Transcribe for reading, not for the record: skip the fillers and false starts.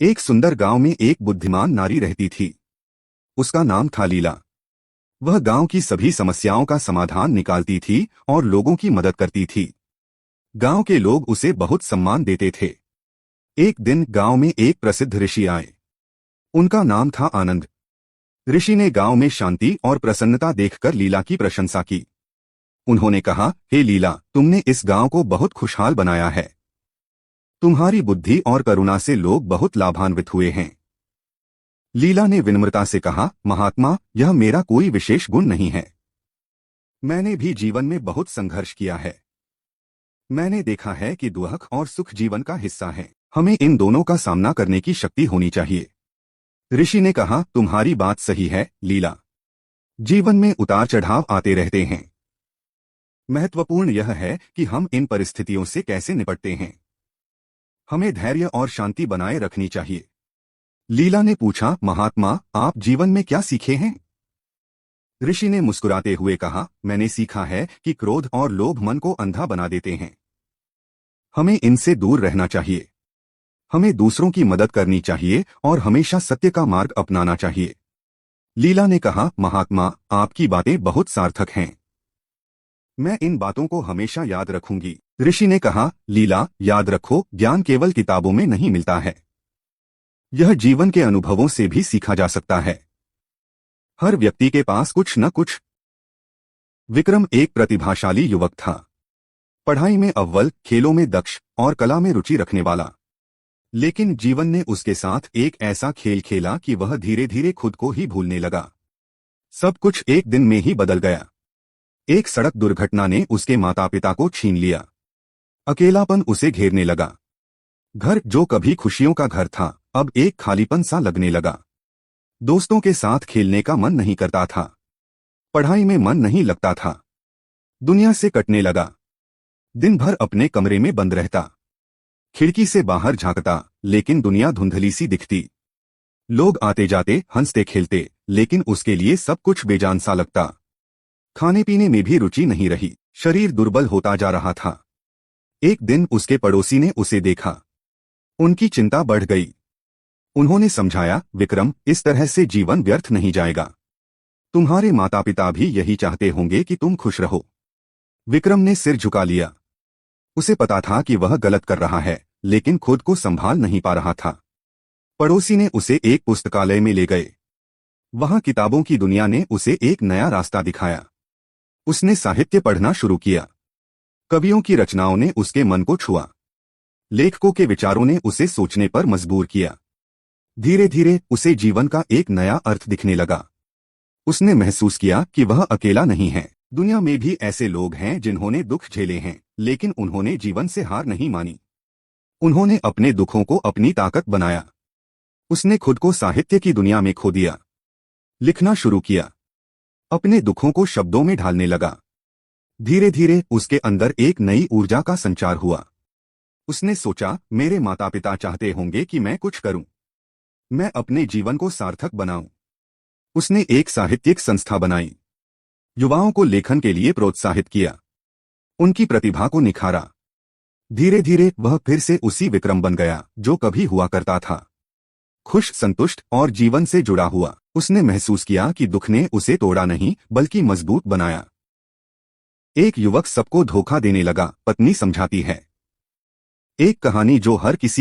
एक सुंदर गांव में एक बुद्धिमान नारी रहती थी। उसका नाम था लीला। वह गांव की सभी समस्याओं का समाधान निकालती थी और लोगों की मदद करती थी। गांव के लोग उसे बहुत सम्मान देते थे। एक दिन गांव में एक प्रसिद्ध ऋषि आए। उनका नाम था आनंद। ऋषि ने गांव में शांति और प्रसन्नता देखकर लीला की प्रशंसा की। उन्होंने कहा, हे लीला, तुमने इस गांव को बहुत खुशहाल बनाया है। तुम्हारी बुद्धि और करुणा से लोग बहुत लाभान्वित हुए हैं। लीला ने विनम्रता से कहा, महात्मा, यह मेरा कोई विशेष गुण नहीं है। मैंने भी जीवन में बहुत संघर्ष किया है। मैंने देखा है कि दुख और सुख जीवन का हिस्सा है। हमें इन दोनों का सामना करने की शक्ति होनी चाहिए। ऋषि ने कहा, तुम्हारी बात सही है लीला। जीवन में उतार चढ़ाव आते रहते हैं। महत्वपूर्ण यह है कि हम इन परिस्थितियों से कैसे निपटते हैं। हमें धैर्य और शांति बनाए रखनी चाहिए। लीला ने पूछा, महात्मा, आप जीवन में क्या सीखे हैं? ऋषि ने मुस्कुराते हुए कहा, मैंने सीखा है कि क्रोध और लोभ मन को अंधा बना देते हैं। हमें इनसे दूर रहना चाहिए। हमें दूसरों की मदद करनी चाहिए और हमेशा सत्य का मार्ग अपनाना चाहिए। लीला ने कहा, महात्मा, आपकी बातें बहुत सार्थक हैं। मैं इन बातों को हमेशा याद रखूंगी। ऋषि ने कहा, लीला, याद रखो, ज्ञान केवल किताबों में नहीं मिलता है। यह जीवन के अनुभवों से भी सीखा जा सकता है। हर व्यक्ति के पास कुछ न कुछ। विक्रम एक प्रतिभाशाली युवक था। पढ़ाई में अव्वल, खेलों में दक्ष और कला में रुचि रखने वाला। लेकिन जीवन ने उसके साथ एक ऐसा खेल खेला कि वह धीरे धीरे खुद को ही भूलने लगा। सब कुछ एक दिन में ही बदल गया। एक सड़क दुर्घटना ने उसके माता पिता को छीन लिया। अकेलापन उसे घेरने लगा। घर जो कभी खुशियों का घर था, अब एक खालीपन सा लगने लगा। दोस्तों के साथ खेलने का मन नहीं करता था। पढ़ाई में मन नहीं लगता था। दुनिया से कटने लगा। दिन भर अपने कमरे में बंद रहता। खिड़की से बाहर झांकता, लेकिन दुनिया धुंधली सी दिखती। लोग आते जाते, हंसते खेलते, लेकिन उसके लिए सब कुछ बेजान सा लगता। खाने पीने में भी रुचि नहीं रही। शरीर दुर्बल होता जा रहा था। एक दिन उसके पड़ोसी ने उसे देखा। उनकी चिंता बढ़ गई। उन्होंने समझाया, विक्रम, इस तरह से जीवन व्यर्थ नहीं जाएगा। तुम्हारे माता पिता भी यही चाहते होंगे कि तुम खुश रहो। विक्रम ने सिर झुका लिया। उसे पता था कि वह गलत कर रहा है, लेकिन खुद को संभाल नहीं पा रहा था। पड़ोसी ने उसे एक पुस्तकालय में ले गए। वहां किताबों की दुनिया ने उसे एक नया रास्ता दिखाया। उसने साहित्य पढ़ना शुरू किया। कवियों की रचनाओं ने उसके मन को छुआ। लेखकों के विचारों ने उसे सोचने पर मजबूर किया। धीरे धीरे उसे जीवन का एक नया अर्थ दिखने लगा। उसने महसूस किया कि वह अकेला नहीं है। दुनिया में भी ऐसे लोग हैं जिन्होंने दुख झेले हैं, लेकिन उन्होंने जीवन से हार नहीं मानी। उन्होंने अपने दुखों को अपनी ताकत बनाया। उसने खुद को साहित्य की दुनिया में खो दिया। लिखना शुरू किया। अपने दुखों को शब्दों में ढालने लगा। धीरे धीरे उसके अंदर एक नई ऊर्जा का संचार हुआ। उसने सोचा, मेरे माता पिता चाहते होंगे कि मैं कुछ करूं। मैं अपने जीवन को सार्थक बनाऊं। उसने एक साहित्यिक संस्था बनाई। युवाओं को लेखन के लिए प्रोत्साहित किया। उनकी प्रतिभा को निखारा। धीरे धीरे वह फिर से उसी विक्रम बन गया जो कभी हुआ करता था। खुश, संतुष्ट और जीवन से जुड़ा हुआ। उसने महसूस किया कि दुख ने उसे तोड़ा नहीं, बल्कि मजबूत बनाया। एक युवक सबको धोखा देने लगा, पत्नी समझाती है। एक कहानी जो हर किसी